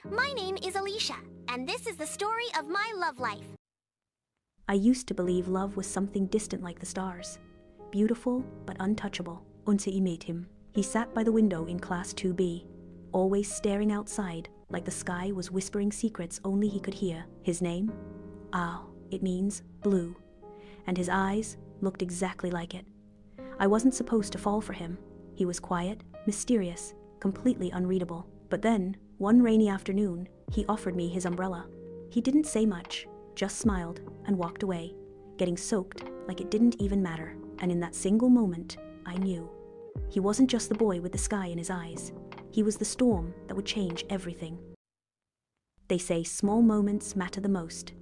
my name is Alicia, and this is the story of my love life. I used to believe love was something distant like the stars. Beautiful, but untouchable. Until I met him. He sat by the window in Class 2B, always staring outside like the sky was whispering secrets only he could hear. His name? It means blue. And his eyes looked exactly like it. I wasn't supposed to fall for him. He was quiet, mysterious, completely unreadable. But then, one rainy afternoon, he offered me his umbrella. He didn't say much, just smiled and walked away, getting soaked like it didn't even matter. And in that single moment, I knew. He wasn't just the boy with the sky in his eyes. He was the storm that would change everything. They say small moments matter the most,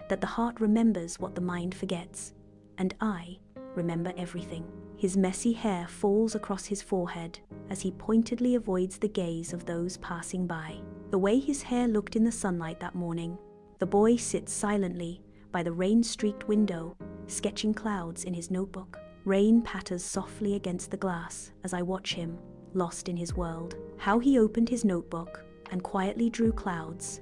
that the heart remembers what the mind forgets. And I remember everything. His messy hair falls across his forehead as he pointedly avoids the gaze of those passing by. The way his hair looked in the sunlight that morning. The boy sits silently by the rain-streaked window, sketching clouds in his notebook. Rain patters softly against the glass as I watch him, lost in his world. How he opened his notebook and quietly drew clouds.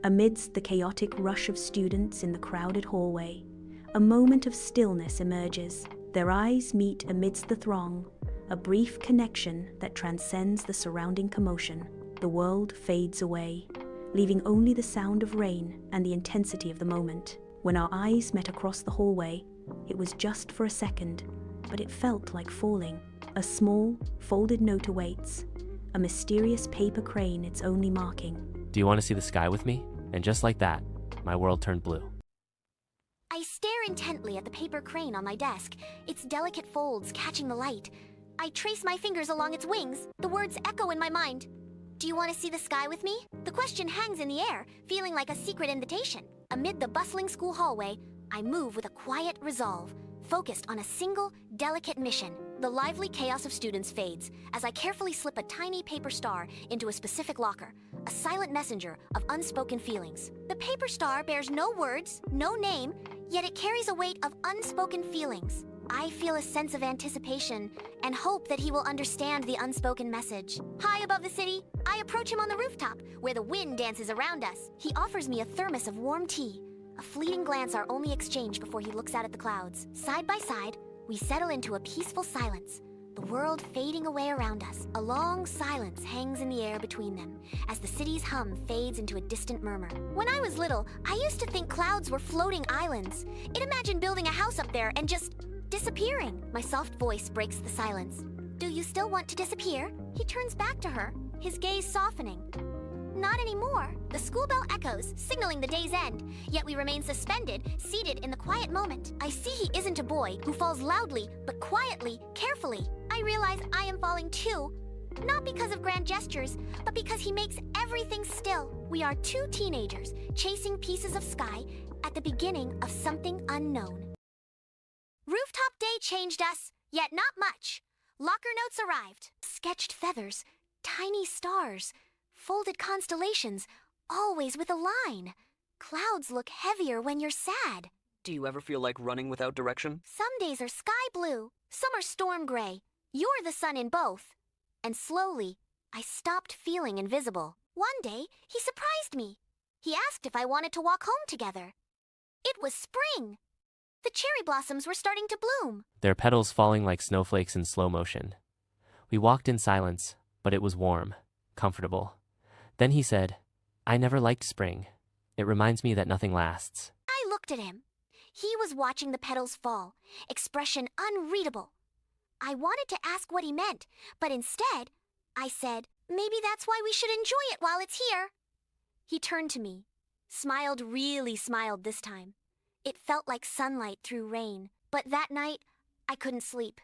Amidst the chaotic rush of students in the crowded hallway, a moment of stillness emerges. Their eyes meet amidst the throng, a brief connection that transcends the surrounding commotion. The world fades away, leaving only the sound of rain and the intensity of the moment. When our eyes met across the hallway, it was just for a second, but it felt like falling. A small, folded note awaits, a mysterious paper crane its only marking. Do you want to see the sky with me? And just like that, my world turned blue. I stare intently at the paper crane on my desk, its delicate folds catching the light. I trace my fingers along its wings, the words echo in my mind. Do you want to see the sky with me? The question hangs in the air, feeling like a secret invitation. Amid the bustling school hallway, I move with a quiet resolve, focused on a single, delicate mission. The lively chaos of students fades as I carefully slip a tiny paper star into a specific locker, a silent messenger of unspoken feelings. The paper star bears no words, no name, yet it carries a weight of unspoken feelings. I feel a sense of anticipation and hope that he will understand the unspoken message. High above the city, I approach him on the rooftop, where the wind dances around us. He offers me a thermos of warm tea, a fleeting glance our only exchange before he looks out at the clouds. Side by side, we settle into a peaceful silence, the world fading away around us. A long silence hangs in the air between them, as the city's hum fades into a distant murmur. When I was little, I used to think clouds were floating islands. I'd imagine building a house up there and just disappearing. My soft voice breaks the silence. Do you still want to disappear? He turns back to her, his gaze softening. Not anymore. The school bell echoes, signaling the day's end, yet we remain suspended, seated in the quiet moment. I see he isn't a boy who falls loudly, but quietly, carefully. I realize I am falling too, not because of grand gestures, but because he makes everything still. We are two teenagers chasing pieces of sky at the beginning of something unknown. Rooftop day changed us, yet not much. Locker notes arrived. Sketched feathers, tiny stars, folded constellations, always with a line. Clouds look heavier when you're sad. Do you ever feel like running without direction? Some days are sky blue, some are storm gray. You're the sun in both. And slowly, I stopped feeling invisible. One day, he surprised me. He asked if I wanted to walk home together. It was spring. The cherry blossoms were starting to bloom. Their petals falling like snowflakes in slow motion. We walked in silence, but it was warm, comfortable. Then he said, I never liked spring. It reminds me that nothing lasts. I looked at him. He was watching the petals fall, expression unreadable. I wanted to ask what he meant, but instead, I said, maybe that's why we should enjoy it while it's here. He turned to me, really smiled this time. It felt like sunlight through rain. But that night, I couldn't sleep,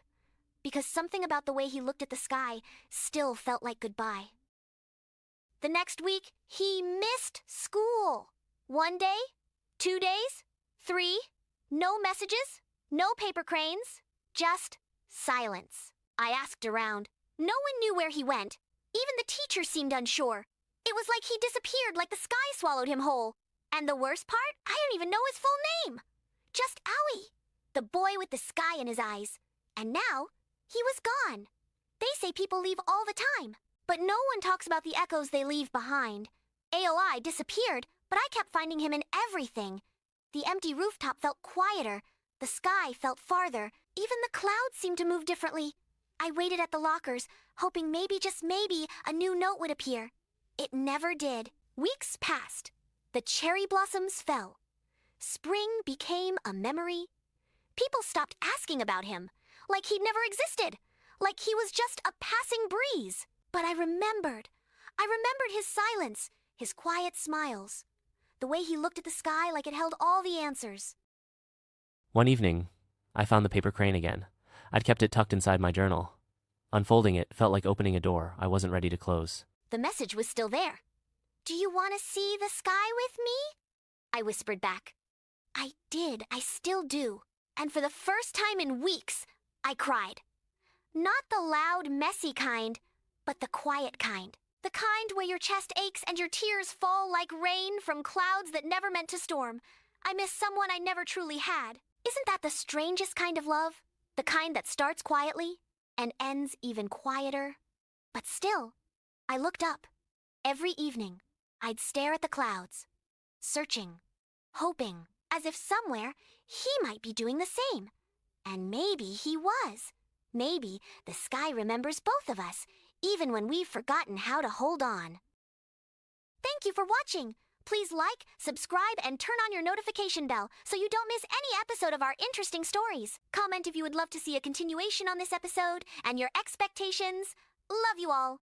because something about the way he looked at the sky still felt like goodbye. The next week, he missed school. 1 day, 2 days, 3, no messages, no paper cranes, just silence. I asked around. No one knew where he went. Even the teacher seemed unsure. It was like he disappeared, like the sky swallowed him whole. And the worst part, I didn't even know his full name. Just Owie, the boy with the sky in his eyes. And now, he was gone. They say people leave all the time, but no one talks about the echoes they leave behind. AOI disappeared, but I kept finding him in everything. The empty rooftop felt quieter. The sky felt farther. Even the clouds seemed to move differently. I waited at the lockers, hoping maybe, just maybe, a new note would appear. It never did. Weeks passed. The cherry blossoms fell. Spring became a memory. People stopped asking about him, like he'd never existed, like he was just a passing breeze. But I remembered. I remembered his silence, his quiet smiles, the way he looked at the sky like it held all the answers. One evening, I found the paper crane again. I'd kept it tucked inside my journal. Unfolding it felt like opening a door I wasn't ready to close. The message was still there. "Do you want to see the sky with me?" I whispered back. I did. I still do. And for the first time in weeks, I cried. Not the loud, messy kind, but the quiet kind. The kind where your chest aches and your tears fall like rain from clouds that never meant to storm. I miss someone I never truly had. Isn't that the strangest kind of love? The kind that starts quietly and ends even quieter. But still, I looked up. Every evening, I'd stare at the clouds, searching, hoping, as if somewhere he might be doing the same. And maybe he was. Maybe the sky remembers both of us, even when we've forgotten how to hold on. Thank you for watching. Please like, subscribe, and turn on your notification bell so you don't miss any episode of our interesting stories. Comment if you would love to see a continuation on this episode and your expectations. Love you all.